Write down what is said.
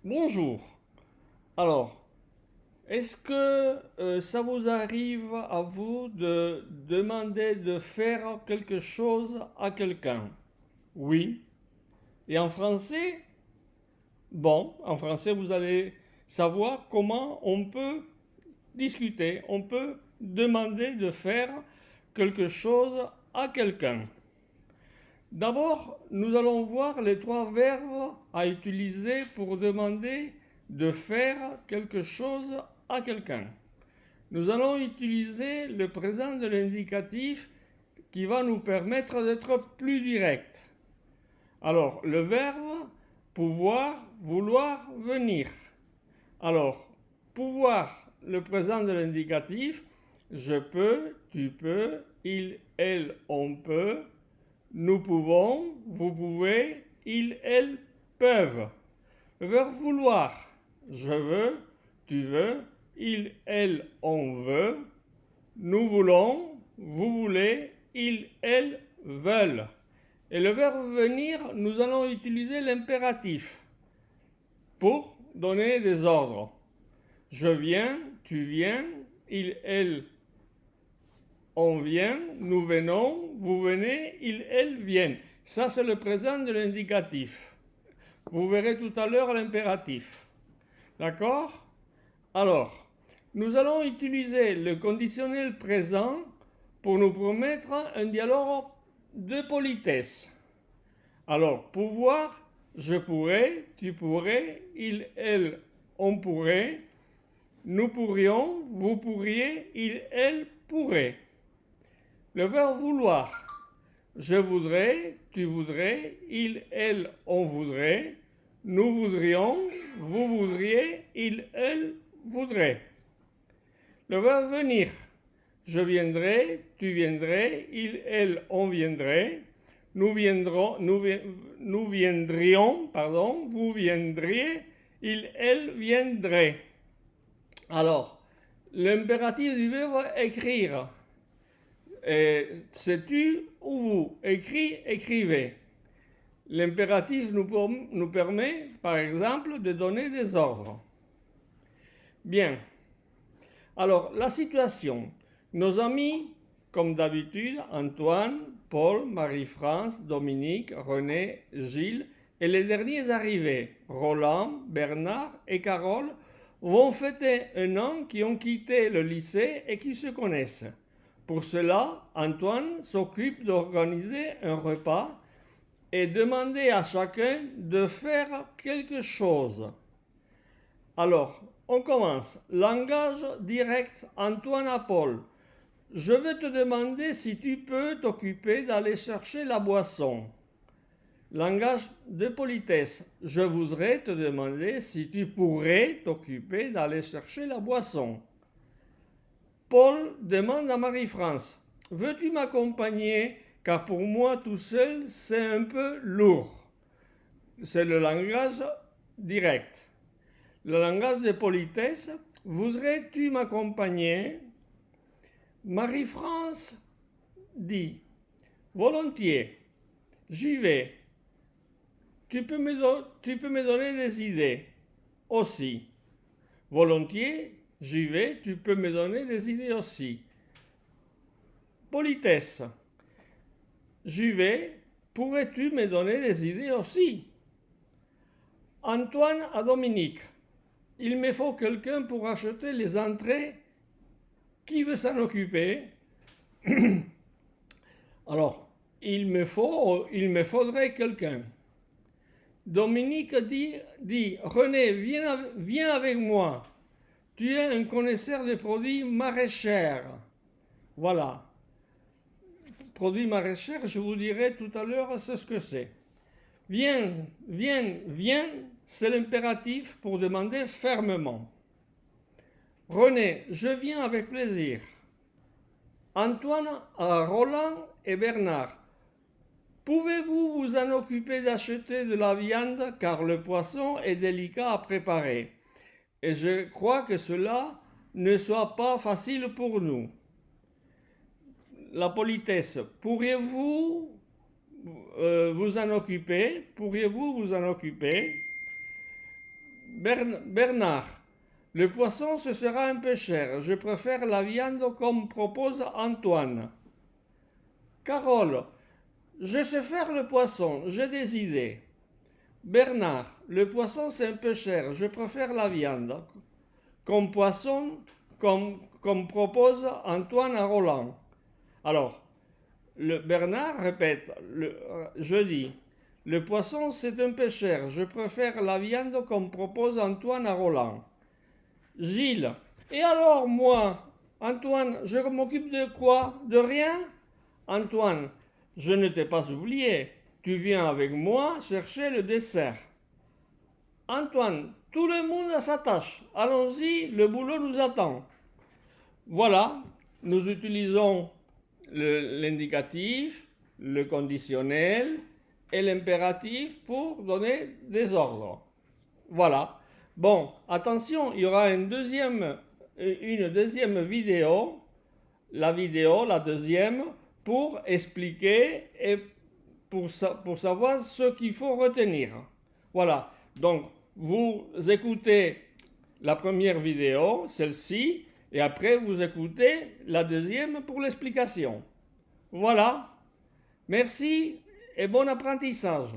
Bonjour. Alors, est-ce que ça vous arrive à vous de demander de faire quelque chose à quelqu'un? Oui. Et en français? Bon, en français, vous allez savoir comment on peut discuter, on peut demander de faire quelque chose à quelqu'un. D'abord, nous allons voir les trois verbes à utiliser pour demander de faire quelque chose à quelqu'un. Nous allons utiliser le présent de l'indicatif qui va nous permettre d'être plus direct. Alors, le verbe pouvoir, vouloir, venir. Alors, pouvoir, le présent de l'indicatif, je peux, tu peux, il, elle, on peut, nous pouvons, vous pouvez, ils, elles peuvent. Le verbe vouloir, je veux, tu veux, il, elle, on veut, nous voulons, vous voulez, ils, elles veulent. Et le verbe venir, nous allons utiliser l'impératif pour donner des ordres. Je viens, tu viens, il, elle, on vient, nous venons, vous venez, ils, elles viennent. Ça, c'est le présent de l'indicatif. Vous verrez tout à l'heure l'impératif. D'accord? Alors, nous allons utiliser le conditionnel présent pour nous promettre un dialogue de politesse. Alors, pouvoir, je pourrais, tu pourrais, il, elle, on pourrait, nous pourrions, vous pourriez, il, elle pourrait. Le verbe vouloir. Je voudrais, tu voudrais, il, elle, on voudrait, nous voudrions, vous voudriez, il, elle voudrait. Le verbe venir. Je viendrai, tu viendrais, il, elle, on viendrait, nous viendrions, vous viendriez, il, elle viendrait. Alors, l'impératif du verbe écrire. C'est tu ou vous. Écrit, écrivez. L'impératif nous permet, par exemple, de donner des ordres. Bien. Alors, la situation. Nos amis, comme d'habitude, Antoine, Paul, Marie-France, Dominique, René, Gilles et les derniers arrivés, Roland, Bernard et Carole, vont fêter un an qui ont quitté le lycée et qui se connaissent. Pour cela, Antoine s'occupe d'organiser un repas et demander à chacun de faire quelque chose. Alors, on commence. Langage direct, Antoine à Paul. Je vais te demander si tu peux t'occuper d'aller chercher la boisson. Langage de politesse. Je voudrais te demander si tu pourrais t'occuper d'aller chercher la boisson. Paul demande à Marie-France, veux-tu m'accompagner car pour moi tout seul c'est un peu lourd. C'est le langage direct. Le langage de politesse, voudrais-tu m'accompagner? Marie-France dit, volontiers, j'y vais. Tu peux me donner des idées aussi. Volontiers, j'y vais, tu peux me donner des idées aussi. Politesse. J'y vais, pourrais-tu me donner des idées aussi? Antoine à Dominique. Il me faut quelqu'un pour acheter les entrées. Qui veut s'en occuper? Alors, il me faudrait quelqu'un. Dominique dit René, viens avec moi. Tu es un connaisseur des produits maraîchers. Voilà. Produits maraîchers, je vous dirai tout à l'heure ce que c'est. Viens, c'est l'impératif pour demander fermement. René, je viens avec plaisir. Antoine à Roland et Bernard. Pouvez-vous vous en occuper d'acheter de la viande car le poisson est délicat à préparer et je crois que cela ne soit pas facile pour nous. La politesse. Pourriez-vous vous en occuper? Bernard, le poisson ce sera un peu cher. Je préfère la viande comme propose Antoine. Carole, je sais faire le poisson, j'ai des idées. Bernard, le poisson c'est un peu cher. Je préfère la viande comme poisson comme propose Antoine à Roland. Alors, Bernard répète, je dis, le poisson c'est un peu cher, je préfère la viande comme propose Antoine à Roland. Gilles, et alors moi, Antoine, je m'occupe de quoi? De rien? Antoine, je ne t'ai pas oublié, tu viens avec moi chercher le dessert. Antoine, tout le monde a sa tâche, allons-y, le boulot nous attend. Voilà, nous utilisons l'indicatif, le conditionnel et l'impératif pour donner des ordres. Voilà. Bon, attention, il y aura une deuxième vidéo, la deuxième, pour expliquer et pour savoir ce qu'il faut retenir. Voilà. Donc, vous écoutez la première vidéo, celle-ci, et après vous écoutez la deuxième pour l'explication. Voilà. Merci et bon apprentissage.